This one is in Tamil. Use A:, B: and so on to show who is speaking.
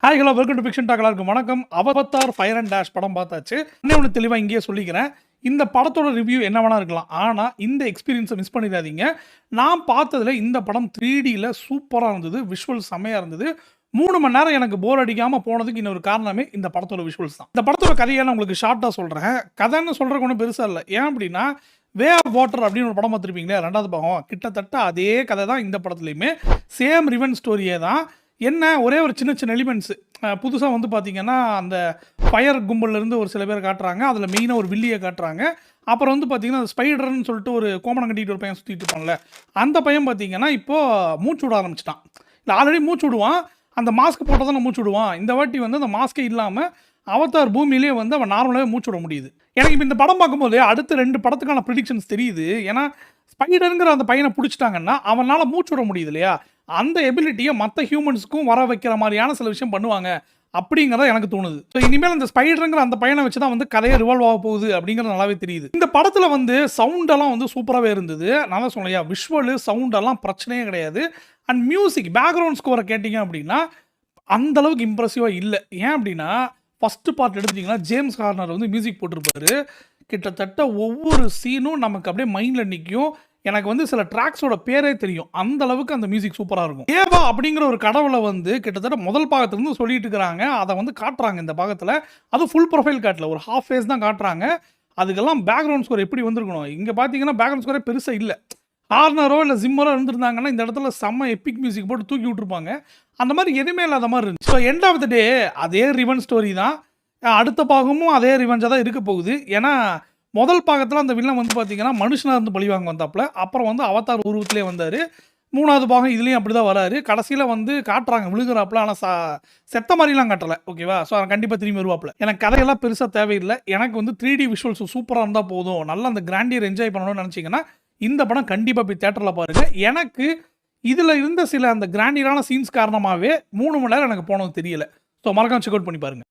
A: Hi hello welcome to fiction talk. எல்லாருக்கும் வணக்கம். அவதார் ஃபயர் அண்ட் டேஷ் படம் பார்த்தாச்சு. இன்னும் ஒன்று தெளிவாக இங்கேயே சொல்லிக்கிறேன். இந்த படத்தோட ரிவ்யூ என்ன வேணா இருக்கலாம், ஆனால் இந்த எக்ஸ்பீரியன்ஸை மிஸ் பண்ணிடாதீங்க. நான் பார்த்ததில் இந்த படம் 3Dயில் சூப்பராக இருந்தது. விஷுவல் செம்மையாக இருந்தது. 3 மணி நேரம் எனக்கு போர் அடிக்காமல் போனதுக்கு இன்னொரு காரணமே இந்த படத்தோட விஷுவல்ஸ் தான். இந்த படத்தோட கதையை நான் உங்களுக்கு ஷார்ட்டாக சொல்கிறேன். கதைன்னு சொல்கிறக்கு ஒன்றும் பெருசாக இல்லை. ஏன் அப்படின்னா, வே ஆஃப் வாட்டர் அப்படின்னு ஒரு படம் பார்த்துருப்பீங்களே, 2வது பாகம். கிட்டத்தட்ட அதே கதை தான் இந்த படத்துலையுமே. சேம் ரிவென் ஸ்டோரியே தான். என்ன ஒரே ஒரு சின்ன சின்ன எலிமெண்ட்ஸு புதுசாக வந்து பார்த்தீங்கன்னா, அந்த ஃபயர் கும்பல்லேருந்து ஒரு சில பேர் காட்டுறாங்க. அதில் மெயினாக ஒரு வில்லியை காட்டுறாங்க. அப்புறம் வந்து பார்த்தீங்கன்னா, ஸ்பைடர்னு சொல்லிட்டு ஒரு கோமணம் கட்டிட்டு ஒரு பையன் சுற்றிட்டு இருப்பான்ல, அந்த பையன் பார்த்தீங்கன்னா இப்போது மூச்சு விட ஆரம்பிச்சிட்டான். இல்லை, ஆல்ரெடி மூச்சு விடுவான். அந்த மாஸ்க் போட்டால் தான் மூச்சு விடுவான். இந்த வாட்டி வந்து அந்த மாஸ்க்கே இல்லாமல் அவதார் பூமியிலே வந்து அவன் நார்மலாகவே மூச்சு விட முடியுது. எனக்கு இப்போ இந்த படம் பார்க்கும்போது அடுத்த 2 படத்துக்கான ப்ரிடிக்ஷன்ஸ் தெரியுது. ஏன்னா ஸ்பைடருங்கிற அந்த பையனை பிடிச்சிட்டாங்கன்னா அவனால் மூச்சு விட முடியுது இல்லையா, அந்த எபிலிட்டியை மற்ற ஹியூமன்ஸுக்கும் வர வைக்கிற மாதிரியான சில விஷயம் பண்ணுவாங்க அப்படிங்கிறத எனக்கு தோணுது. ஸோ இனிமேல் இந்த ஸ்பைடருங்கிற அந்த பையனை வச்சு தான் வந்து கதையை ரிவால்வ் ஆக போகுது அப்படிங்கிறது நல்லாவே தெரியுது. இந்த படத்தில் வந்து சவுண்டெல்லாம் வந்து சூப்பராகவே இருந்தது. நான் தான் சொன்னையா, விஷுவலு சவுண்டெல்லாம் பிரச்சனையே கிடையாது. அண்ட் மியூசிக் பேக்ரவுண்ட் ஸ்கோரை கேட்டிங்க அப்படின்னா அந்த அளவுக்கு இம்ப்ரெசிவாக இல்லை. ஏன் அப்படின்னா, ஃபஸ்ட்டு பார்ட் எடுத்துட்டிங்கன்னா ஜேம்ஸ் ஹார்னர் வந்து மியூசிக் போட்டிருப்பாரு. கிட்டத்தட்ட ஒவ்வொரு சீனும் நமக்கு அப்படியே மைண்டில் நிற்கும். எனக்கு வந்து சில ட்ராக்ஸோட பேரே தெரியும். அந்த அளவுக்கு அந்த மியூசிக் சூப்பராக இருக்கும். ஏவா அப்படிங்கிற ஒரு கடவுளை வந்து கிட்டத்தட்ட முதல் பாகத்துலேருந்து சொல்லிட்டு இருக்கிறாங்க. அதை வந்து காட்டுறாங்க இந்த பாகத்தில். அது ஃபுல் ப்ரொஃபைல் காட்டல, ஒரு ஹாஃப் ஃபேஸ் தான் காட்டுறாங்க. அதுக்கெல்லாம் பேக்ரவுண்ட் ஸ்கோர் எப்படி வந்திருக்கணும். இங்கே பார்த்தீங்கன்னா பேக்ரவுண்ட் ஸ்கோரே பெருசாக இல்லை. ஹார்னரோ இல்லை ஜிம்மரோ இருந்திருந்தாங்கன்னா இந்த இடத்துல செம்ம எப்பிக் மியூசிக் போட்டு தூக்கி விட்டுருப்பாங்க. அந்த மாதிரி எதுவுமே இல்லாத மாதிரி இருந்துச்சு. ஸோ எண்ட் ஆஃப் த டே அதே ரிவெஞ்ச் ஸ்டோரி தான். அடுத்த பாகமும் அதே ரிவெஞ்சாக தான் இருக்க போகுது. ஏன்னா முதல் பாகத்தில் அந்த வில்லன் வந்து பார்த்தீங்கன்னா மனுஷனாக இருந்து பழிவாங்க வந்தாப்புல. அப்புறம் வந்து அவதார் உருவத்திலே வந்தார். 3வது பாகம் இதுலேயும் அப்படி தான் வராரு. கடைசியில் வந்து காட்டுறாங்க விழுகிறாப்புல. ஆனால் செத்த மாதிரிலாம் காட்டலை. ஓகேவா? ஸோ கண்டிப்பாக திரும்பி வருவாப்புல. எனக்கு கதையெல்லாம் பெருசாக தேவையில்லை. எனக்கு வந்து 3D விஷுவல்ஸ் சூப்பராக இருந்தால் போதும், நல்லா அந்த கிராண்டியர் என்ஜாய் பண்ணணும்னு நினச்சிங்கன்னா இந்த படம் கண்டிப்பாக போய் தேட்டரில் பாருங்கள். எனக்கு இதில் இருந்த சில அந்த கிராண்டியரான சீன்ஸ் காரணமாகவே 3 மணி நேரம் எனக்கு போனது தெரியல. ஸோ மறக்காம செக் அவுட் பண்ணி பாருங்கள்.